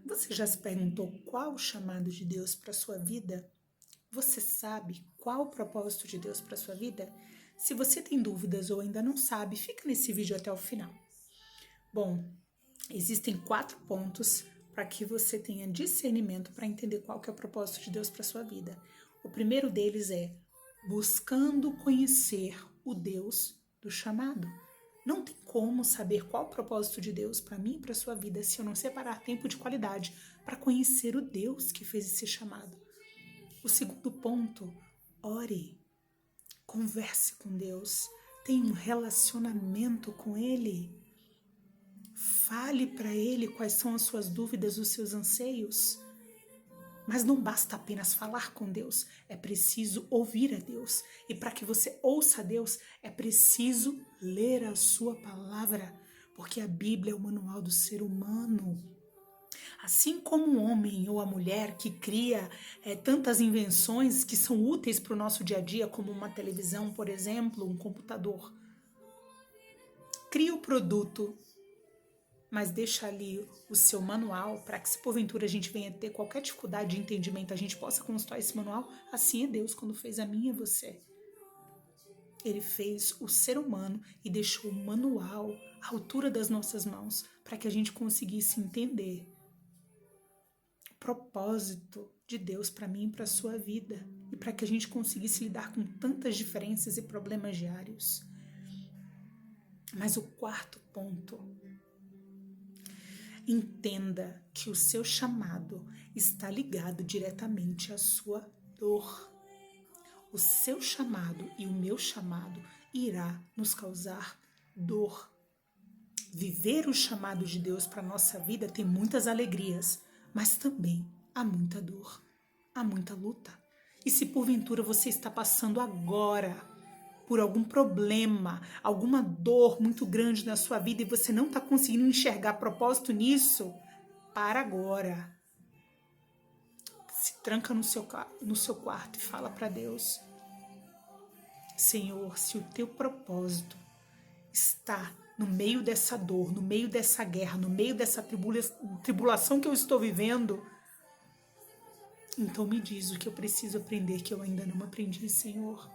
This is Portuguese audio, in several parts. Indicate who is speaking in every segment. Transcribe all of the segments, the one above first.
Speaker 1: Você já se perguntou qual o chamado de Deus para sua vida? Você sabe qual o propósito de Deus para sua vida? Se você tem dúvidas ou ainda não sabe, fica nesse vídeo até o final. Bom, existem 4 pontos para que você tenha discernimento para entender qual que é o propósito de Deus para sua vida. O primeiro deles é buscando conhecer o Deus do chamado. Não tem como saber qual o propósito de Deus para mim e para sua vida se eu não separar tempo de qualidade para conhecer o Deus que fez esse chamado. O segundo ponto, ore, converse com Deus, tenha um relacionamento com Ele. Fale para Ele quais são as suas dúvidas, os seus anseios. Mas não basta apenas falar com Deus, é preciso ouvir a Deus. E para que você ouça a Deus, é preciso ler a sua palavra, porque a Bíblia é o manual do ser humano. Assim como o homem ou a mulher que cria tantas invenções que são úteis para o nosso dia a dia, como uma televisão, por exemplo, um computador, cria o produto, mas deixa ali o seu manual para que, se porventura a gente venha ter qualquer dificuldade de entendimento, a gente possa consultar esse manual. Assim é Deus quando fez a mim e você. Ele fez o ser humano e deixou o manual à altura das nossas mãos para que a gente conseguisse entender o propósito de Deus para mim e para a sua vida e para que a gente conseguisse lidar com tantas diferenças e problemas diários. Mas o quarto ponto, entenda que o seu chamado está ligado diretamente à sua dor. O seu chamado e o meu chamado irá nos causar dor. Viver o chamado de Deus para a nossa vida tem muitas alegrias, mas também há muita dor, há muita luta. E se porventura você está passando agora por algum problema, alguma dor muito grande na sua vida e você não está conseguindo enxergar propósito nisso, para agora. Se tranca no seu quarto e fala para Deus: Senhor, se o teu propósito está no meio dessa dor, no meio dessa guerra, no meio dessa tribulação que eu estou vivendo, então me diz o que eu preciso aprender que eu ainda não aprendi, Senhor.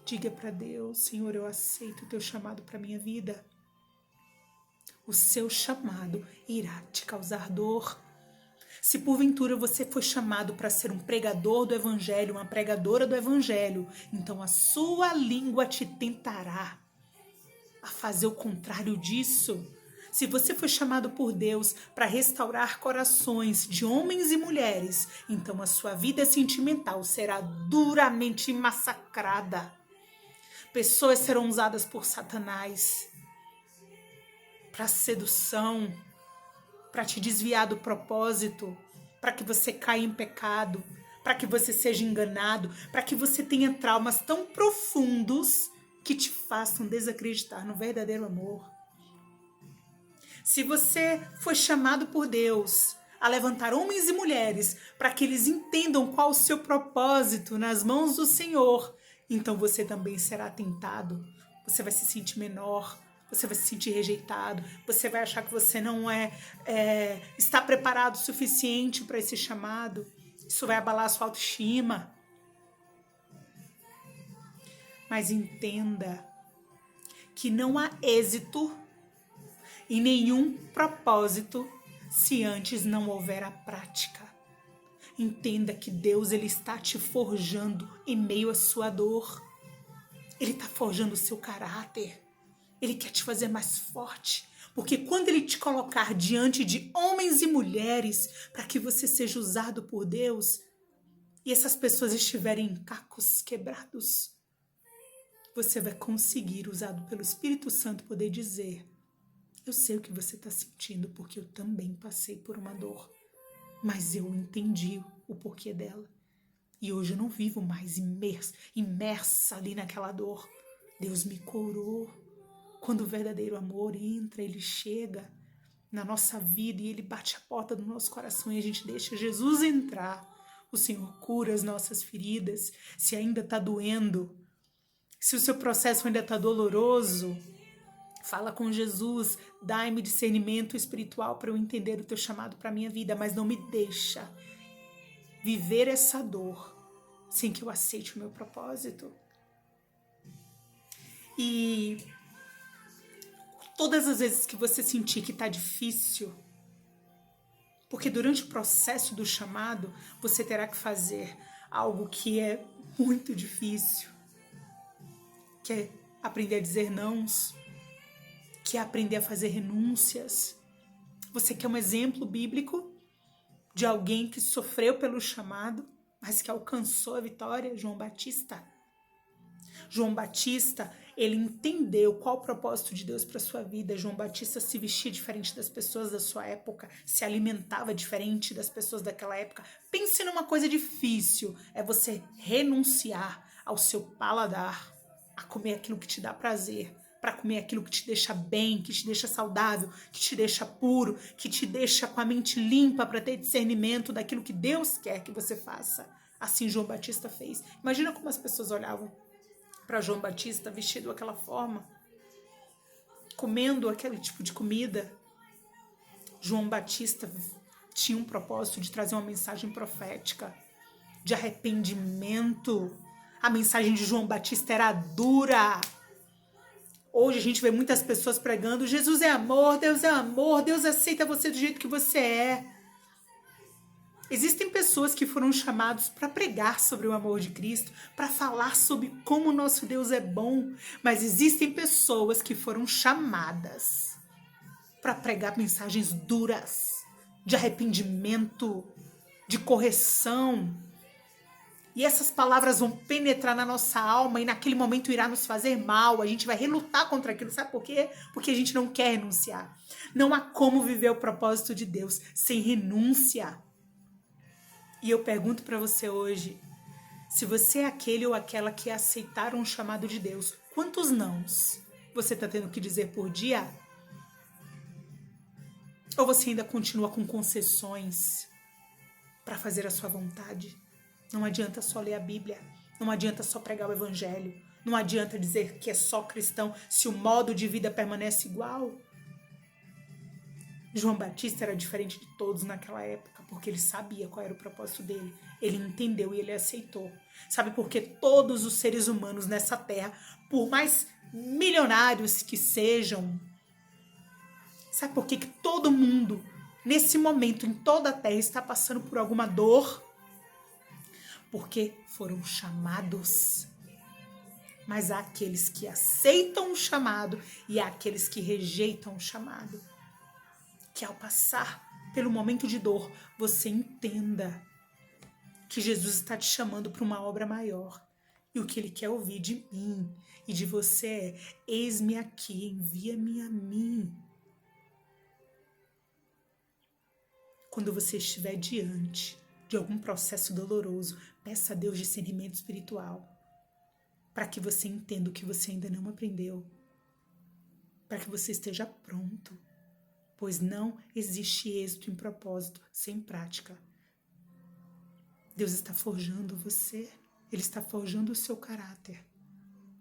Speaker 1: Diga para Deus: Senhor, eu aceito o teu chamado para minha vida. O seu chamado irá te causar dor. Se porventura você foi chamado para ser um pregador do evangelho, uma pregadora do evangelho, então a sua língua te tentará a fazer o contrário disso. Se você foi chamado por Deus para restaurar corações de homens e mulheres, então a sua vida sentimental será duramente massacrada. Pessoas serão usadas por Satanás para sedução, para te desviar do propósito, para que você caia em pecado, para que você seja enganado, para que você tenha traumas tão profundos que te façam desacreditar no verdadeiro amor. Se você foi chamado por Deus a levantar homens e mulheres para que eles entendam qual o seu propósito nas mãos do Senhor, então você também será tentado, você vai se sentir menor, você vai se sentir rejeitado, você vai achar que você não está preparado o suficiente para esse chamado. Isso vai abalar a sua autoestima. Mas entenda que não há êxito e nenhum propósito se antes não houver a prática. Entenda que Deus ele está te forjando em meio à sua dor. Ele está forjando o seu caráter. Ele quer te fazer mais forte. Porque quando ele te colocar diante de homens e mulheres para que você seja usado por Deus e essas pessoas estiverem em cacos quebrados, você vai conseguir, usado pelo Espírito Santo, poder dizer: eu sei o que você está sentindo porque eu também passei por uma dor. Mas eu entendi o porquê dela. E hoje eu não vivo mais imersa ali naquela dor. Deus me curou. Quando o verdadeiro amor entra, ele chega na nossa vida e ele bate a porta do nosso coração e a gente deixa Jesus entrar. O Senhor cura as nossas feridas. Se ainda está doendo, se o seu processo ainda está doloroso, Fala com Jesus, dai-me discernimento espiritual para eu entender o teu chamado para a minha vida, mas não me deixa viver essa dor sem que eu aceite o meu propósito. E todas as vezes que você sentir que está difícil, porque durante o processo do chamado, você terá que fazer algo que é muito difícil, que é aprender a dizer nãos, que é aprender a fazer renúncias. Você quer um exemplo bíblico de alguém que sofreu pelo chamado, mas que alcançou a vitória? João Batista. João Batista, ele entendeu qual o propósito de Deus para sua vida. João Batista se vestia diferente das pessoas da sua época, se alimentava diferente das pessoas daquela época. Pense numa coisa difícil, é você renunciar ao seu paladar, a comer aquilo que te dá prazer, para comer aquilo que te deixa bem, que te deixa saudável, que te deixa puro, que te deixa com a mente limpa para ter discernimento daquilo que Deus quer que você faça. Assim João Batista fez. Imagina como as pessoas olhavam para João Batista vestido daquela forma, comendo aquele tipo de comida. João Batista tinha um propósito de trazer uma mensagem profética, de arrependimento. A mensagem de João Batista era dura. Hoje a gente vê muitas pessoas pregando: Jesus é amor, Deus aceita você do jeito que você é. Existem pessoas que foram chamadas para pregar sobre o amor de Cristo, para falar sobre como o nosso Deus é bom, mas existem pessoas que foram chamadas para pregar mensagens duras, de arrependimento, de correção. E essas palavras vão penetrar na nossa alma e naquele momento irá nos fazer mal. A gente vai relutar contra aquilo. Sabe por quê? Porque a gente não quer renunciar. Não há como viver o propósito de Deus sem renúncia. E eu pergunto para você hoje, se você é aquele ou aquela que aceitaram o chamado de Deus, quantos nãos você está tendo que dizer por dia? Ou você ainda continua com concessões para fazer a sua vontade? Não adianta só ler a Bíblia, não adianta só pregar o Evangelho, não adianta dizer que é só cristão se o modo de vida permanece igual. João Batista era diferente de todos naquela época, porque ele sabia qual era o propósito dele. Ele entendeu e ele aceitou. Sabe por que todos os seres humanos nessa terra, por mais milionários que sejam, sabe por que todo mundo, nesse momento, em toda a terra, está passando por alguma dor? Porque foram chamados. Mas há aqueles que aceitam o chamado e há aqueles que rejeitam o chamado. Que ao passar pelo momento de dor, você entenda que Jesus está te chamando para uma obra maior. E o que ele quer ouvir de mim e de você é: eis-me aqui, envia-me a mim. Quando você estiver diante de algum processo doloroso, peça a Deus discernimento espiritual, para que você entenda o que você ainda não aprendeu, para que você esteja pronto. Pois não existe êxito em propósito sem prática. Deus está forjando você, Ele está forjando o seu caráter,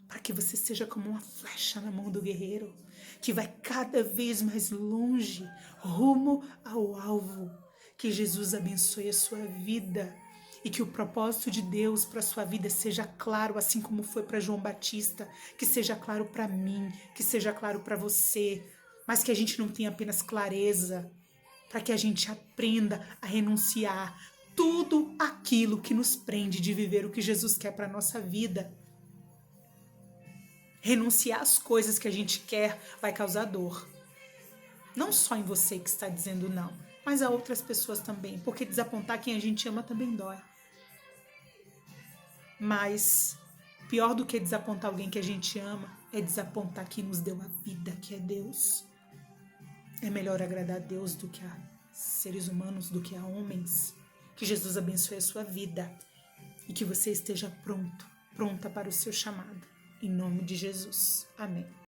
Speaker 1: para que você seja como uma flecha na mão do guerreiro, que vai cada vez mais longe, rumo ao alvo. Que Jesus abençoe a sua vida e que o propósito de Deus para a sua vida seja claro, assim como foi para João Batista, que seja claro para mim, que seja claro para você, mas que a gente não tenha apenas clareza, para que a gente aprenda a renunciar tudo aquilo que nos prende de viver o que Jesus quer para a nossa vida. Renunciar às coisas que a gente quer vai causar dor. Não só em você que está dizendo não, mas a outras pessoas também, porque desapontar quem a gente ama também dói. Mas pior do que desapontar alguém que a gente ama é desapontar quem nos deu a vida, que é Deus. É melhor agradar a Deus do que a seres humanos, do que a homens. Que Jesus abençoe a sua vida e que você esteja pronto, pronta para o seu chamado. Em nome de Jesus. Amém.